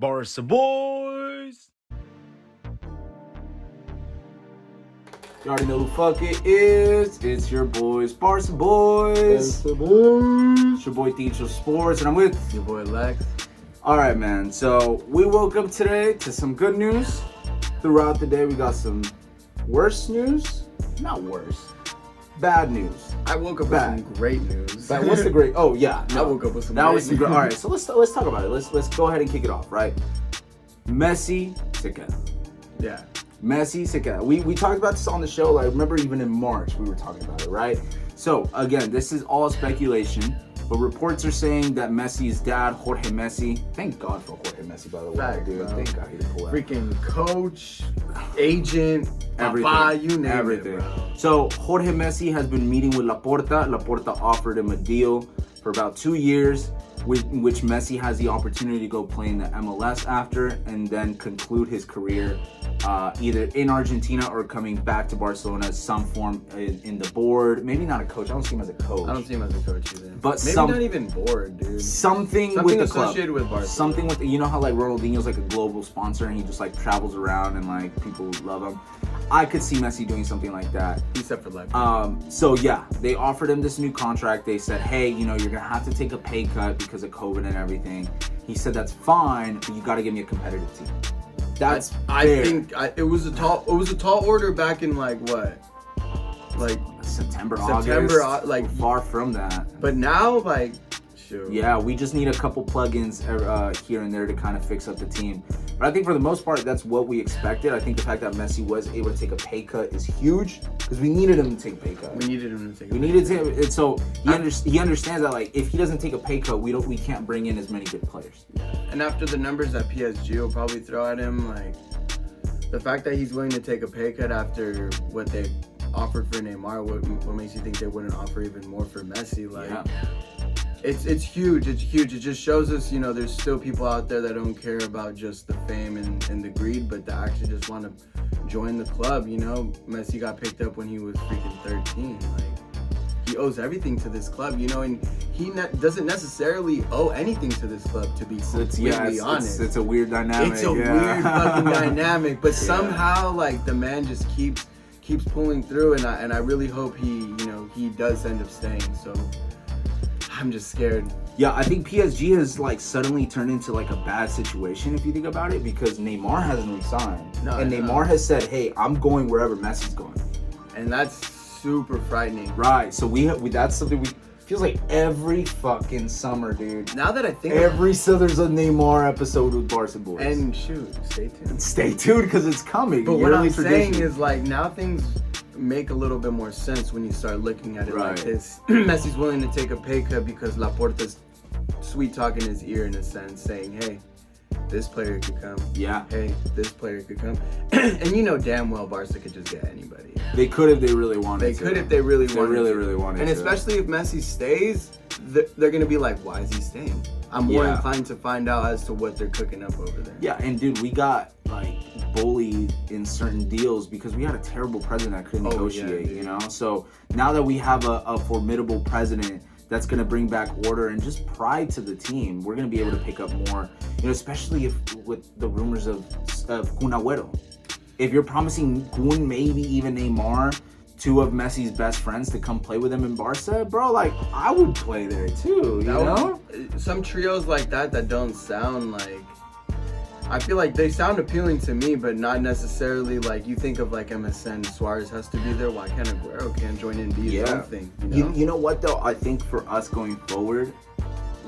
Barca Boyz. You already know who the fuck it is. It's your boys, Barca Boyz. Barca Boyz. It's your boy Teacher Sports, and I'm with Your boy Lex. Alright, man. So we woke up today to some good news. Throughout the day, we got some worse news. Not worse. Bad news. I woke up with some great news. But what's the great? Oh yeah, I woke up with some. that great was some news. great. All right, so let's talk about it. Let's go ahead and kick it off. Right, Messi to Queda. Yeah. Messi to Queda. We talked about this on the show. Like, remember even in March we were talking about it, right? So again, this is all speculation, but reports are saying that Messi's dad, Jorge Messi. Thank God for Jorge Messi, by the way, Fact, dude. bro. Thank God he didn't pull out. Freaking coach, agent, Everything. papa, you name Everything. it, bro. So Jorge Messi has been meeting with Laporta. Laporta offered him a deal for about 2 years, in which Messi has the opportunity to go play in the MLS after, and then conclude his career either in Argentina or coming back to Barcelona, some form in the board. Maybe not a coach. I don't see him as a coach. I don't see him as a coach either. But maybe not even bored, dude. Something with the club. associated with Barcelona. Something with you know how like Ronaldinho's like a global sponsor and he just like travels around and like people love him. I could see Messi doing something like that. Except for life. So yeah, they offered him this new contract. They said, hey, you know, you're gonna have to take a pay cut because of COVID and everything. He said that's fine, but you got to give me a competitive team. That's I fair. think it was a tall order back in like what, like September, September, August, like far from that. But now, like, shoot. Yeah, we just need a couple plugins here and there to kind of fix up the team. But I think for the most part, that's what we expected. I think the fact that Messi was able to take a pay cut is huge because we needed him to take a pay cut. We needed him to take. We needed to, and so he understands that like if he doesn't take a pay cut, we can't bring in as many good players. And after the numbers that PSG will probably throw at him, like the fact that he's willing to take a pay cut after what they offered for Neymar, what makes you think they wouldn't offer even more for Messi? Like, Yeah. it's huge. It's huge. It just shows us, you know, there's still people out there that don't care about just the fame and the greed, but that actually just want to join the club. You know, Messi got picked up when he was freaking 13. Like, he owes everything to this club, you know, and he doesn't necessarily owe anything to this club, to be completely honest. It's a weird dynamic. It's a weird fucking dynamic, but somehow like the man just keeps pulling through, and I really hope he does end up staying. So I'm just scared. Yeah, I think PSG has like suddenly turned into like a bad situation if you think about it, because Neymar hasn't resigned, and Neymar has said, "Hey, I'm going wherever Messi's going," and that's super frightening. Right. So we that's something we feels like every fucking summer, dude. Now that I think so there's a Neymar episode with Barca Boyz. And shoot, stay tuned. Stay tuned because it's coming. But what I'm saying is like now things make a little bit more sense when you start looking at it like this. Messi's willing to take a pay cut because Laporta's sweet talking his ear in a sense, saying, "Hey, this player could come. Yeah. Hey, this player could come." And you know damn well Barca could just get anybody. They could if they really wanted They to. could if they really wanted. They really, to. really wanted and to. especially if Messi stays, they're gonna be like, "Why is he staying?" I'm more inclined to find out as to what they're cooking up over there. Yeah, and dude, we got like bullied in certain deals because we had a terrible president that couldn't negotiate, you know? So now that we have a formidable president that's going to bring back order and just pride to the team, we're going to be able to pick up more, you know, especially if with the rumors of Kun Agüero. If you're promising Kun, maybe even Neymar, two of Messi's best friends, to come play with him in Barca, bro, like I would play there too, you know? Some trios like that don't sound like, I feel like they sound appealing to me, but not necessarily like you think of like MSN. Suarez has to be there. Why can't Aguero can't join in and be his own thing? You know what though? I think for us going forward,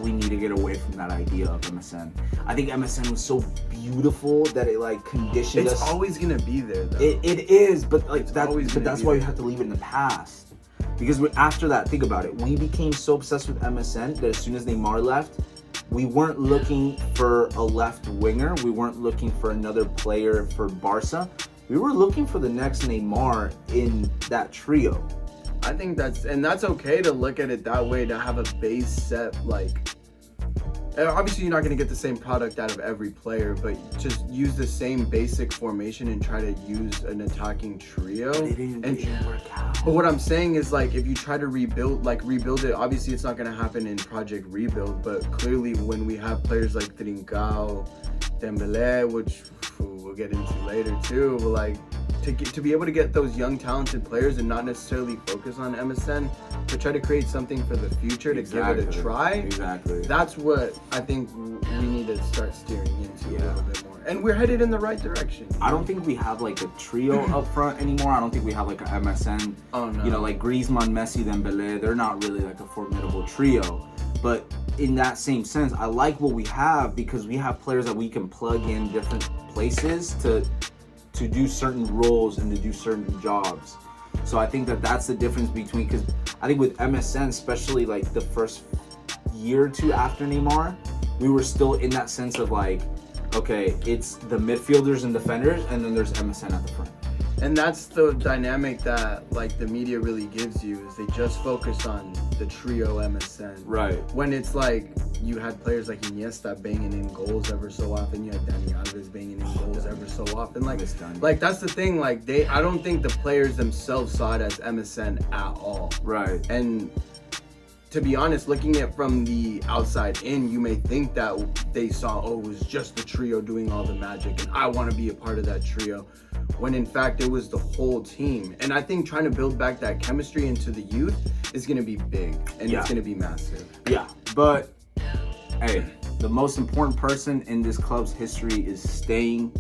we need to get away from that idea of MSN. I think MSN was so beautiful that it like conditioned us. It's always gonna be there though. It is, but like that's why you there. have to leave it in the past. Because after that, think about it. We became so obsessed with MSN that as soon as Neymar left, we weren't looking for a left winger. We weren't looking for another player for Barca. We were looking for the next Neymar in that trio. I think that's okay to look at it that way, to have a base set like Obviously, you're not going to get the same product out of every player, but just use the same basic formation and try to use an attacking trio. It didn't work out. But what I'm saying is, like, if you try to rebuild it, obviously it's not going to happen in Project Rebuild, but clearly when we have players like Trincao Dembele, which we'll get into later too. But like to be able to get those young talented players and not necessarily focus on MSN, to try to create something for the future, to give it a try. Exactly. That's what I think we need to start steering into a little bit more. And we're headed in the right direction. I don't think we have like a trio up front anymore. I don't think we have like a MSN. Oh no. You know, like Griezmann, Messi, Dembele. They're not really like a formidable trio. But in that same sense, I like what we have because we have players that we can plug in different places to do certain roles and to do certain jobs. So I think that that's the difference between, because I think with MSN, especially like the first year or two after Neymar, we were still in that sense of like, okay, it's the midfielders and defenders, and then there's MSN at the front. And that's the dynamic that like the media really gives you, is they just focus on the trio MSN. Right. When it's like you had players like Iniesta banging in goals ever so often, you had Dani Alves banging in goals ever so often. Like that's the thing. Like I don't think the players themselves saw it as MSN at all. Right. And to be honest, looking at from the outside in, you may think that they saw, oh, it was just the trio doing all the magic, and I want to be a part of that trio. When in fact it was the whole team. And I think trying to build back that chemistry into the youth is going to be big, and it's going to be massive. Yeah, but hey, the most important person in this club's history is staying.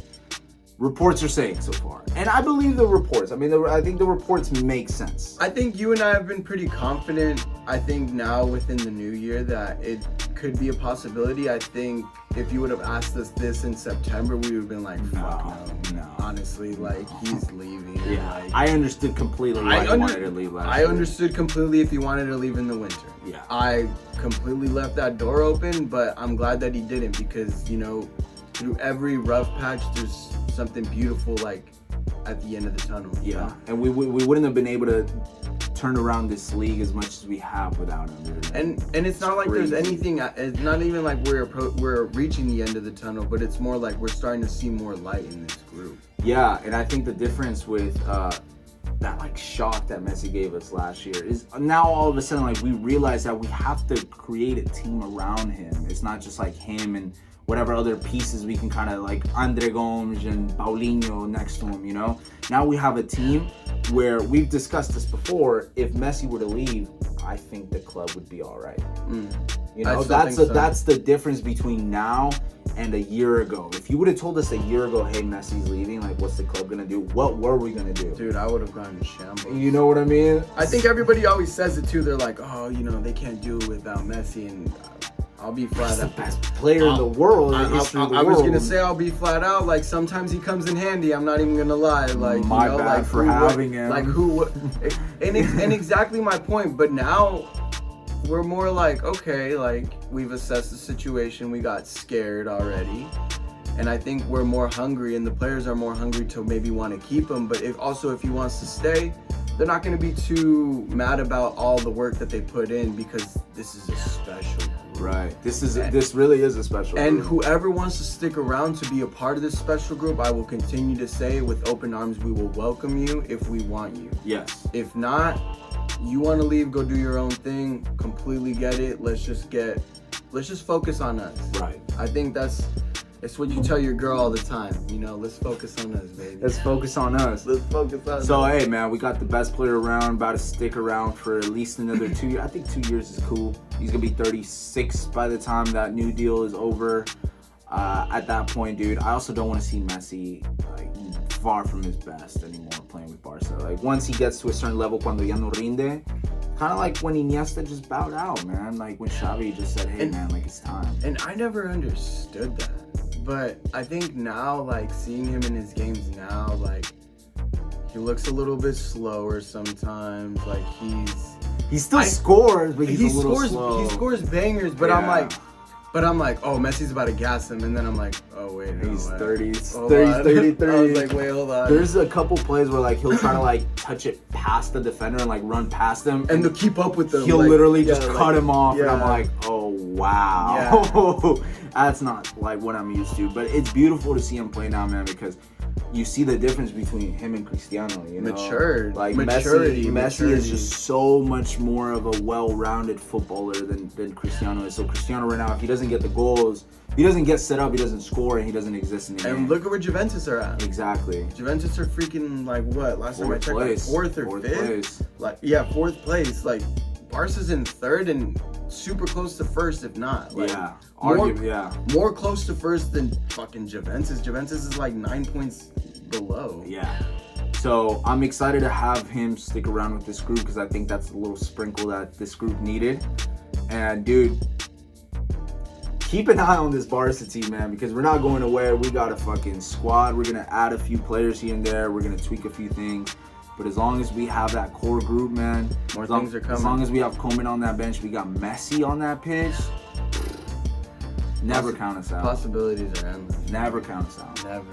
Reports are saying so far, and I believe the reports. I mean, I think the reports make sense. I think you and I have been pretty confident. I think now within the new year that it could be a possibility. I think if you would have asked us this in September, we would have been like, fuck no. Honestly, like, he's leaving. Yeah, like, I understood completely why he wanted to leave last year. I understood completely if he wanted to leave in the winter. Yeah. I completely left that door open, but I'm glad that he didn't, because, you know, through every rough patch, there's something beautiful, like, at the end of the tunnel. Yeah, know? and we wouldn't have been able to turn around this league as much as we have without him. And it's not like there's anything. It's not even like we're reaching the end of the tunnel, but it's more like we're starting to see more light in this group. Yeah, and I think the difference with that like shock that Messi gave us last year is now all of a sudden like we realize that we have to create a team around him. It's not just like him and whatever other pieces we can kind of like Andre Gomes and Paulinho next to him, you know? Now we have a team where we've discussed this before. If Messi were to leave, I think the club would be all right. You know, that's the difference between now and a year ago. If you would have told us a year ago, hey, Messi's leaving, like, what's the club gonna do? What were we gonna do? Dude, I would have gone to shambles. You know what I mean? I think everybody always says it too. They're like, oh, you know, they can't do it without Messi, and I'll be flat out. He's the best player in the world. I was gonna say I'll be flat out. Like sometimes he comes in handy. I'm not even gonna lie. Like my you know, bad like for having him. Like who? And exactly my point. But now we're more like, okay, like we've assessed the situation. We got scared already, and I think we're more hungry, and the players are more hungry to maybe want to keep him. But if he wants to stay, they're not going to be too mad about all the work that they put in, because this is a special group. Right. This really is a special group. And whoever wants to stick around to be a part of this special group, I will continue to say with open arms, we will welcome you if we want you. Yes. If not, you want to leave, go do your own thing, completely get it. Let's just focus on us. Right. I think it's what you tell your girl all the time. You know, let's focus on us, baby. Let's focus on us. Let's focus on us. So, hey, man, we got the best player around, about to stick around for at least another 2 years. I think 2 years is cool. He's going to be 36 by the time that new deal is over. At that point, dude, I also don't want to see Messi like far from his best anymore playing with Barca. Like, once he gets to a certain level, cuando ya no rinde, kind of like when Iniesta just bowed out, man. Like when Xavi just said, hey, man, like, it's time. And I never understood that. But I think now, like, seeing him in his games now, like, he looks a little bit slower sometimes. Like, he still scores, but he's a little slow. He scores bangers, but Yeah. I'm like, oh, Messi's about to gas him, and then I'm like, oh wait, He's no, 30, hold on. 33. I was like, wait, hold on. There's a couple plays where like he'll try to like touch it past the defender and like run past him, and to keep up with them, he'll like, literally just cut him off, yeah. and I'm like, oh wow, that's not like what I'm used to. But it's beautiful to see him play now, man, because you see the difference between him and Cristiano, you know? Matured. Like Maturity. Messi is just so much more of a well-rounded footballer than Cristiano is. So Cristiano right now, if he doesn't get the goals, if he doesn't get set up, he doesn't score, and he doesn't exist in the game. And look at where Juventus are at. Exactly. Juventus are freaking like what? Last time I checked, like fourth or fifth. Place. Like yeah, fourth place. Like Barca's in third and super close to first, if not. Like, Yeah. More close to first than fucking Juventus. Juventus is like 9 points below. Yeah. So I'm excited to have him stick around with this group because I think that's a little sprinkle that this group needed. And dude, keep an eye on this Barca team, man, because we're not going away. We got a fucking squad. We're gonna add a few players here and there. We're gonna tweak a few things. But as long as we have that core group, man, more things are coming. As long as we have Coleman on that bench, we got Messi on that pitch. Never count us out. Possibilities are endless. Never count us out. Never.